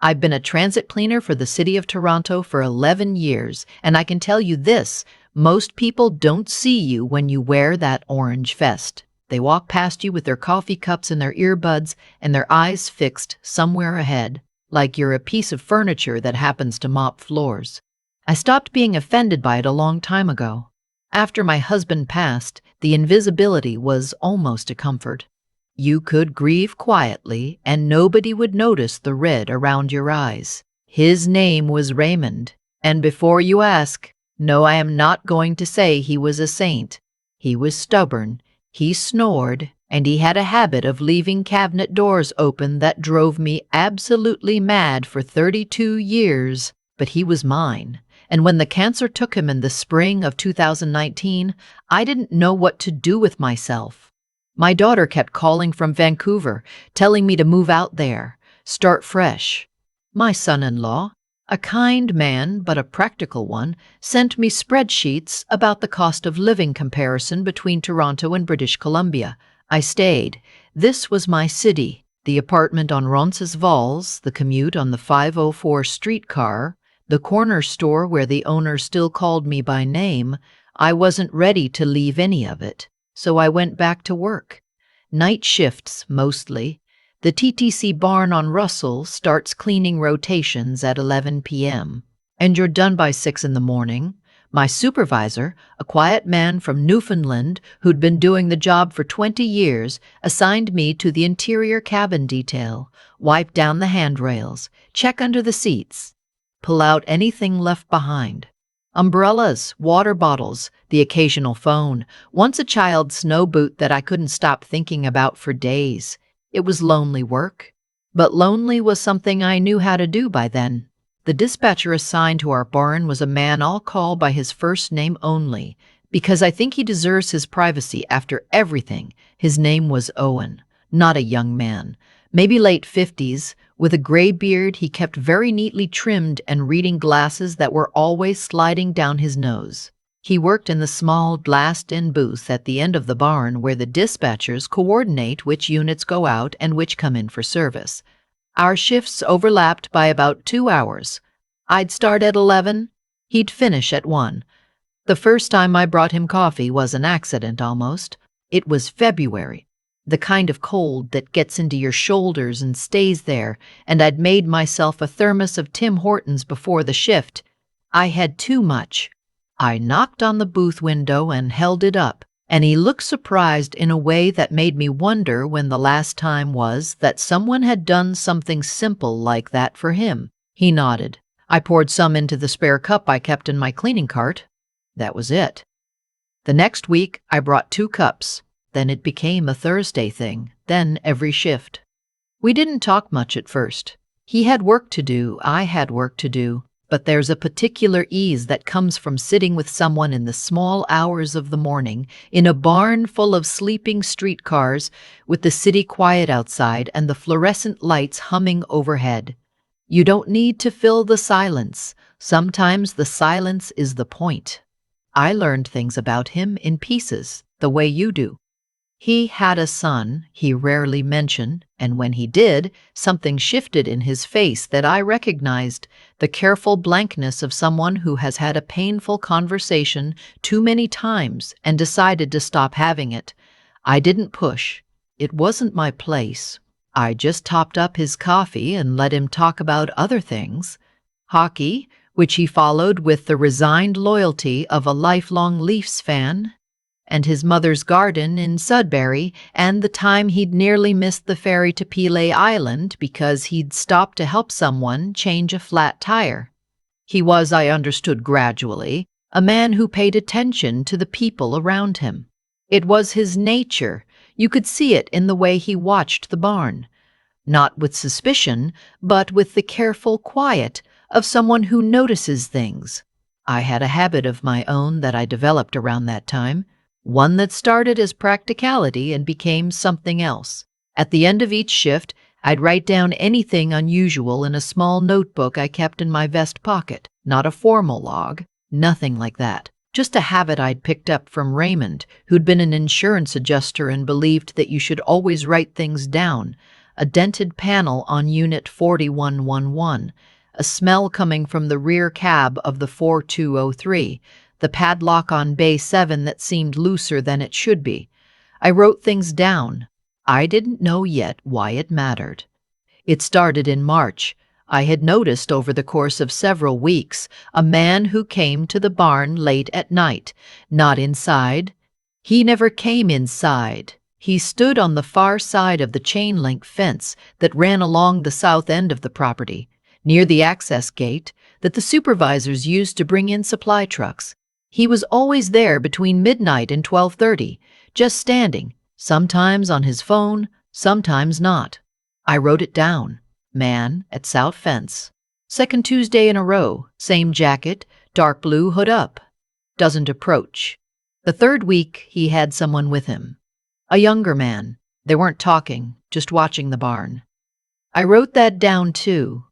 I've been a transit cleaner for the city of Toronto for 11 years, and I can tell you this, most people don't see you when you wear that orange vest. They walk past you with their coffee cups and their earbuds and their eyes fixed somewhere ahead, like you're a piece of furniture that happens to mop floors. I stopped being offended by it a long time ago. After my husband passed, the invisibility was almost a comfort. You could grieve quietly, and nobody would notice the red around your eyes. His name was Raymond, and before you ask, no, I am not going to say he was a saint. He was stubborn, he snored, and he had a habit of leaving cabinet doors open that drove me absolutely mad for 32 years. But he was mine, and when the cancer took him in the spring of 2019, I didn't know what to do with myself. My daughter kept calling from Vancouver, telling me to move out there, start fresh. My son-in-law, a kind man but a practical one, sent me spreadsheets about the cost of living comparison between Toronto and British Columbia. I stayed. This was my city. The apartment on Roncesvalles, the commute on the 504 streetcar, the corner store where the owner still called me by name. I wasn't ready to leave any of it. So I went back to work. Night shifts, mostly. The TTC barn on Russell starts cleaning rotations at 11 p.m. And you're done by 6 in the morning. My supervisor, a quiet man from Newfoundland who'd been doing the job for 20 years, assigned me to the interior cabin detail, wipe down the handrails, check under the seats, pull out anything left behind. Umbrellas, water bottles, the occasional phone, once a child's snow boot that I couldn't stop thinking about for days. It was lonely work, but lonely was something I knew how to do by then. The dispatcher assigned to our barn was a man I'll call by his first name only, because I think he deserves his privacy after everything. His name was Owen, not a young man, maybe late 50s, with a gray beard he kept very neatly trimmed and reading glasses that were always sliding down his nose. He worked in the small glassed-in booth at the end of the barn where the dispatchers coordinate which units go out and which come in for service. Our shifts overlapped by about 2 hours. I'd start at 11, he'd finish at 1. The first time I brought him coffee was an accident almost. It was February. The kind of cold that gets into your shoulders and stays there, and I'd made myself a thermos of Tim Hortons before the shift. I had too much. I knocked on the booth window and held it up, and he looked surprised in a way that made me wonder when the last time was that someone had done something simple like that for him. He nodded. I poured some into the spare cup I kept in my cleaning cart. That was it. The next week, I brought 2 cups. Then it became a Thursday thing, then every shift. We didn't talk much at first. He had work to do, I had work to do, but there's a particular ease that comes from sitting with someone in the small hours of the morning, in a barn full of sleeping streetcars, with the city quiet outside and the fluorescent lights humming overhead. You don't need to fill the silence. Sometimes the silence is the point. I learned things about him in pieces, the way you do. He had a son he rarely mentioned, and when he did, something shifted in his face that I recognized, the careful blankness of someone who has had a painful conversation too many times and decided to stop having it. I didn't push. It wasn't my place. I just topped up his coffee and let him talk about other things. Hockey, which he followed with the resigned loyalty of a lifelong Leafs fan, and his mother's garden in Sudbury, and the time he'd nearly missed the ferry to Pelee Island because he'd stopped to help someone change a flat tire. He was, I understood gradually, a man who paid attention to the people around him. It was his nature. You could see it in the way he watched the barn. Not with suspicion, but with the careful quiet of someone who notices things. I had a habit of my own that I developed around that time. One that started as practicality and became something else. At the end of each shift, I'd write down anything unusual in a small notebook I kept in my vest pocket. Not a formal log, nothing like that. Just a habit I'd picked up from Raymond, who'd been an insurance adjuster and believed that you should always write things down. a dented panel on Unit 4111, a smell coming from the rear cab of the 4203, the padlock on Bay 7 that seemed looser than it should be. I wrote things down. I didn't know yet why it mattered. It started in March. I had noticed over the course of several weeks a man who came to the barn late at night, not inside. He never came inside. He stood on the far side of the chain-link fence that ran along the south end of the property, near the access gate that the supervisors used to bring in supply trucks. He was always there between midnight and 12:30, just standing, sometimes on his phone, sometimes not. I wrote it down. Man at south fence. Second Tuesday in a row, same jacket, dark blue hood up. Doesn't approach. The third week, he had someone with him. A younger man. They weren't talking, just watching the barn. I wrote that down too.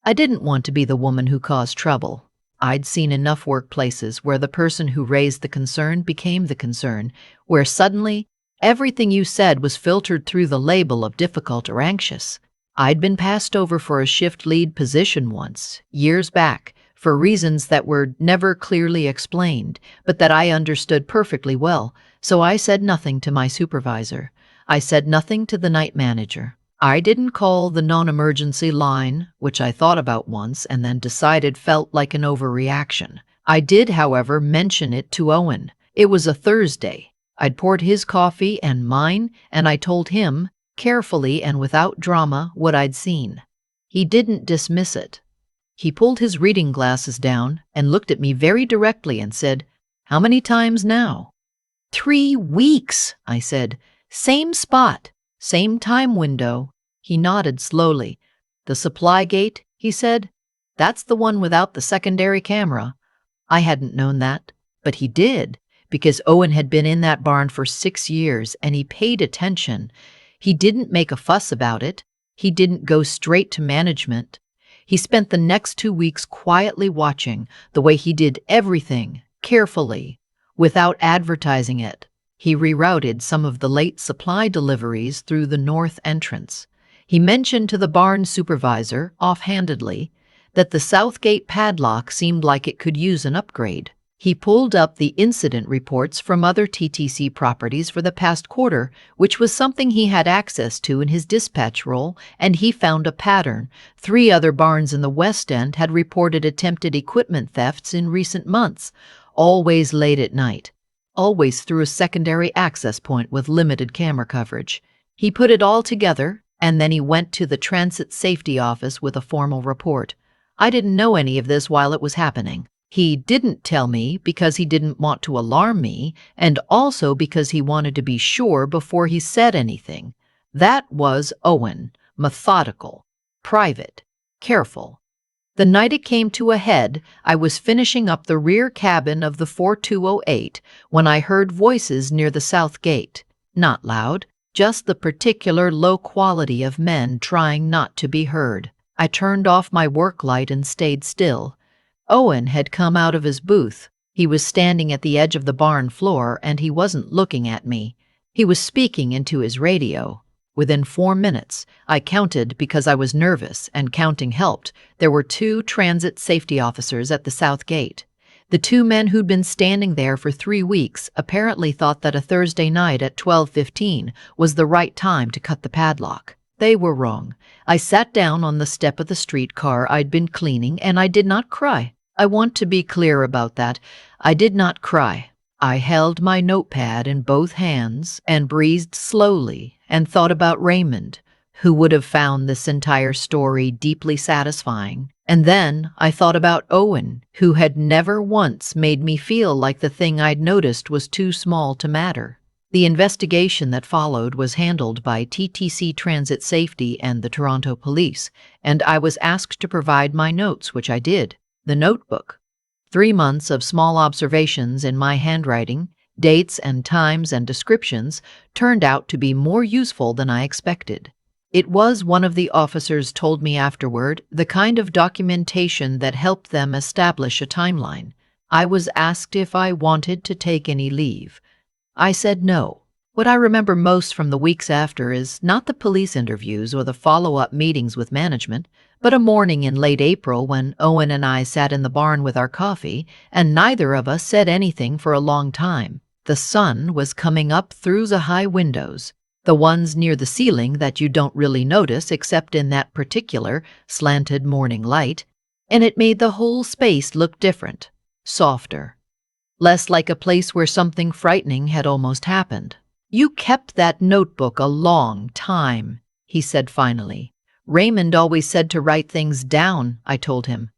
I didn't want to be the woman who caused trouble. I'd seen enough workplaces where the person who raised the concern became the concern, where suddenly everything you said was filtered through the label of difficult or anxious. I'd been passed over for a shift lead position once, years back, for reasons that were never clearly explained, but that I understood perfectly well, so I said nothing to my supervisor. I said nothing to the night manager. I didn't call the non-emergency line, which I thought about once and then decided felt like an overreaction. I did, however, mention it to Owen. It was a Thursday. I'd poured his coffee and mine, and I told him, carefully and without drama, what I'd seen. He didn't dismiss it. He pulled his reading glasses down and looked at me very directly and said, "How many times now?" 3 weeks, I said. Same spot, same time window. He nodded slowly. "The supply gate," he said. "That's the one without the secondary camera." I hadn't known that, but he did, because Owen had been in that barn for 6 years and he paid attention. He didn't make a fuss about it. He didn't go straight to management. He spent the next 2 weeks quietly watching the way he did everything, carefully, without advertising it. He rerouted some of the late supply deliveries through the north entrance. He mentioned to the barn supervisor, offhandedly, that the south gate padlock seemed like it could use an upgrade. He pulled up the incident reports from other TTC properties for the past quarter, which was something he had access to in his dispatch role, and he found a pattern. 3 other barns in the West End had reported attempted equipment thefts in recent months, always late at night, always through a secondary access point with limited camera coverage. He put it all together, and then he went to the Transit Safety Office with a formal report. I didn't know any of this while it was happening. He didn't tell me because he didn't want to alarm me, and also because he wanted to be sure before he said anything. That was Owen, methodical, private, careful. The night it came to a head, I was finishing up the rear cabin of the 4208 when I heard voices near the south gate. Not loud, just the particular low quality of men trying not to be heard. I turned off my work light and stayed still. Owen had come out of his booth. He was standing at the edge of the barn floor, and he wasn't looking at me. He was speaking into his radio. Within 4 minutes, I counted because I was nervous, and counting helped. There were 2 transit safety officers at the south gate. The 2 men who'd been standing there for 3 weeks apparently thought that a Thursday night at 12:15 was the right time to cut the padlock. They were wrong. I sat down on the step of the streetcar I'd been cleaning, and I did not cry. I want to be clear about that. I did not cry. I held my notepad in both hands and breathed slowly and thought about Raymond, who would have found this entire story deeply satisfying. And then I thought about Owen, who had never once made me feel like the thing I'd noticed was too small to matter. The investigation that followed was handled by TTC Transit Safety and the Toronto Police, and I was asked to provide my notes, which I did. The notebook. 3 months of small observations in my handwriting, dates and times and descriptions, turned out to be more useful than I expected. It was, one of the officers told me afterward, the kind of documentation that helped them establish a timeline. I was asked if I wanted to take any leave. I said no. What I remember most from the weeks after is not the police interviews or the follow-up meetings with management, but a morning in late April when Owen and I sat in the barn with our coffee, and neither of us said anything for a long time. The sun was coming up through the high windows, the ones near the ceiling that you don't really notice except in that particular slanted morning light, and it made the whole space look different, softer, less like a place where something frightening had almost happened. "You kept that notebook a long time," he said finally. "Raymond always said to write things down," I told him.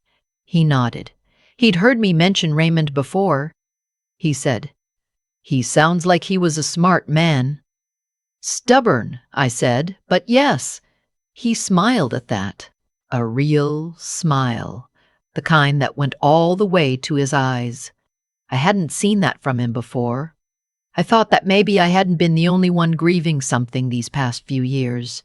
He nodded. He'd heard me mention Raymond before. He said, "He sounds like he was a smart man." "Stubborn," I said, "but yes." He smiled at that. A real smile. The kind that went all the way to his eyes. I hadn't seen that from him before. I thought that maybe I hadn't been the only one grieving something these past few years.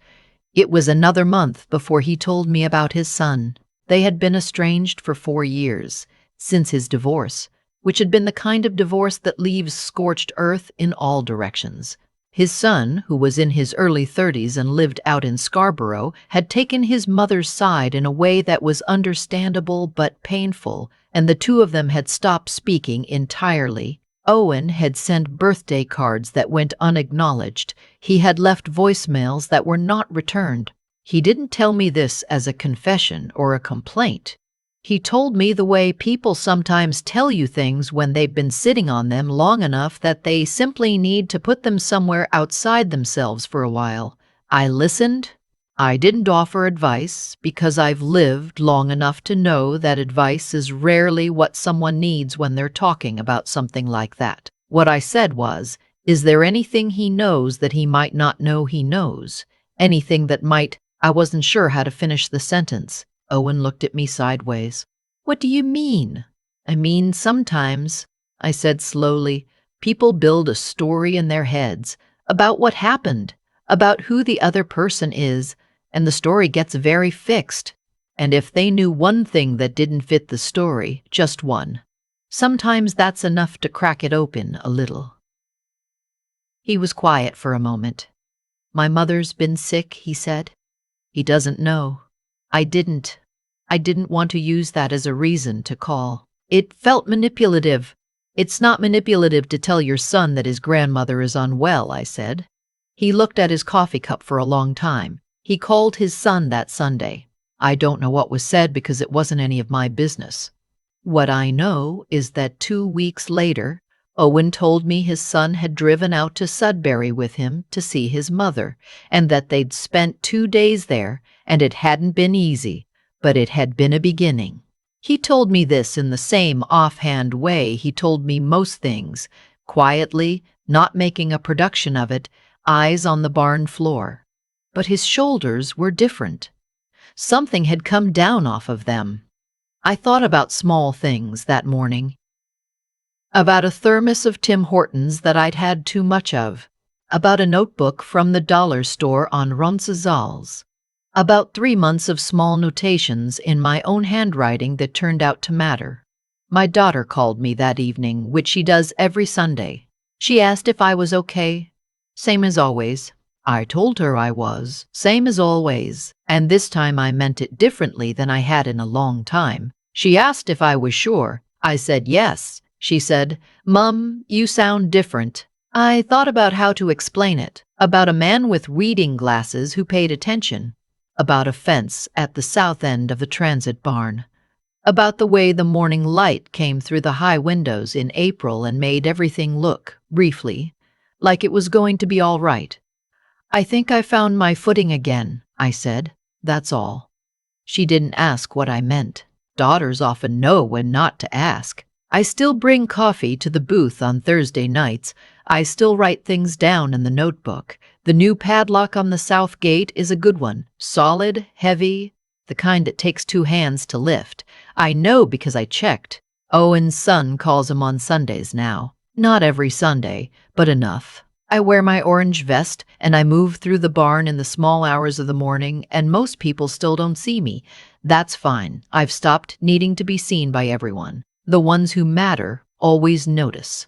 It was another month before he told me about his son. They had been estranged for 4 years, since his divorce, which had been the kind of divorce that leaves scorched earth in all directions. His son, who was in his early 30s and lived out in Scarborough, had taken his mother's side in a way that was understandable but painful, and the two of them had stopped speaking entirely. Owen had sent birthday cards that went unacknowledged. He had left voicemails that were not returned. He didn't tell me this as a confession or a complaint. He told me the way people sometimes tell you things when they've been sitting on them long enough that they simply need to put them somewhere outside themselves for a while. I listened. I didn't offer advice because I've lived long enough to know that advice is rarely what someone needs when they're talking about something like that. What I said was, is there anything he knows that he might not know he knows? Anything that might— I wasn't sure how to finish the sentence. Owen looked at me sideways. "What do you mean?" "I mean, sometimes," I said slowly, "people build a story in their heads about what happened, about who the other person is, and the story gets very fixed. And if they knew one thing that didn't fit the story, just one, sometimes that's enough to crack it open a little." He was quiet for a moment. "My mother's been sick," he said. "He doesn't know. I didn't want to use that as a reason to call. It felt manipulative." "It's not manipulative to tell your son that his grandmother is unwell," I said. He looked at his coffee cup for a long time. He called his son that Sunday. I don't know what was said because it wasn't any of my business. What I know is that 2 weeks later, Owen told me his son had driven out to Sudbury with him to see his mother, and that they'd spent 2 days there, and it hadn't been easy, but it had been a beginning. He told me this in the same offhand way he told me most things, quietly, not making a production of it, eyes on the barn floor. But his shoulders were different. Something had come down off of them. I thought about small things that morning. About a thermos of Tim Hortons that I'd had too much of. About a notebook from the dollar store on Roncesvalles. About 3 months of small notations in my own handwriting that turned out to matter. My daughter called me that evening, which she does every Sunday. She asked if I was okay. Same as always. I told her I was, same as always, and this time I meant it differently than I had in a long time. She asked if I was sure. I said yes. She said, "Mum, you sound different." I thought about how to explain it. About a man with reading glasses who paid attention. About a fence at the south end of the transit barn. About the way the morning light came through the high windows in April and made everything look, briefly, like it was going to be all right. "I think I found my footing again," I said. "That's all." She didn't ask what I meant. Daughters often know when not to ask. I still bring coffee to the booth on Thursday nights. I still write things down in the notebook. The new padlock on the south gate is a good one. Solid, heavy, the kind that takes 2 hands to lift. I know because I checked. Owen's son calls him on Sundays now. Not every Sunday, but enough. I wear my orange vest and I move through the barn in the small hours of the morning, and most people still don't see me. That's fine. I've stopped needing to be seen by everyone. The ones who matter always notice.